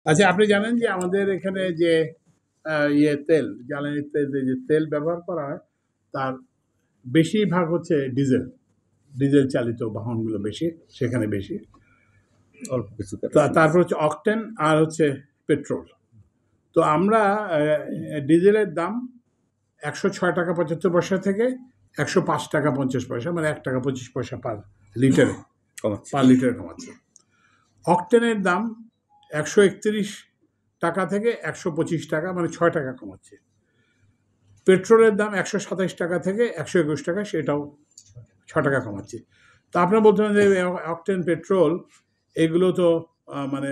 আচ্ছা, আপনি জানেন যে আমাদের এখানে যে তেল, জ্বালানি তেল, যে তেল ব্যবহার করা হয় তার বেশিরভাগ হচ্ছে ডিজেল। ডিজেল চালিত বাহনগুলো বেশি, সেখানে বেশি। অল্প কিছু তারপর হচ্ছে অকটেন আর হচ্ছে পেট্রোল। তো আমরা ডিজেলের দাম 106 টাকা 75 পয়সা থেকে 105 টাকা 50 পয়সা, মানে 1 টাকা 25 পয়সা পার লিটারে কমাচ্ছে। অকটেনের দাম 131 টাকা থেকে 125 টাকা, মানে 6 টাকা কমাচ্ছে। পেট্রোলের দাম 127 টাকা থেকে 121 টাকা, সেটাও 6 টাকা কমাচ্ছে। তা আপনারা বলতে পারেন যে অকটেন, পেট্রোল এগুলো তো মানে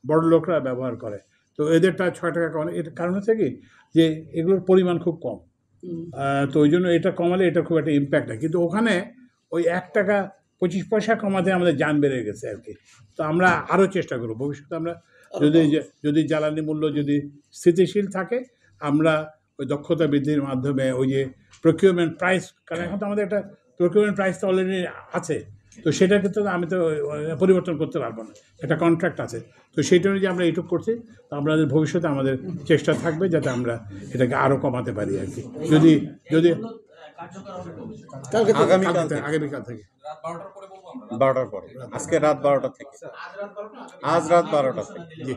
বড় লোকরা ব্যবহার করে, তো এদেরটা 6 টাকা কমানো। এর কারণ হচ্ছে কি যে এগুলোর পরিমাণ খুব কম, তো ওই জন্য এটা কমালে এটা খুব একটা ইম্প্যাক্ট হয়। কিন্তু ওখানে ওই 1 টাকা 25 পয়সা কমাতে আমাদের যান বেড়ে গেছে আর কি। তো আমরা আরও চেষ্টা করব ভবিষ্যতে, আমরা যদি জ্বালানি মূল্য যদি স্থিতিশীল থাকে, আমরা ওই দক্ষতা বৃদ্ধির মাধ্যমে ওই যে প্রকিউরমেন্ট প্রাইস, কারণ এখন তো আমাদের একটা প্রকিউরমেন্ট প্রাইস তো অলরেডি আছে, তো সেটা ক্ষেত্রে আমি তো পরিবর্তন করতে পারবো না, একটা কন্ট্রাক্ট আছে। তো সেইটা অনুযায়ী আমরা এইটুকু করছি। তো আমাদের ভবিষ্যতে আমাদের চেষ্টা থাকবে যাতে আমরা এটাকে আরও কমাতে পারি আর কি। যদি আগামীকাল থেকে 12টার পরে, আজকে রাত 12টা থেকে, আজ রাত 12টা থেকে।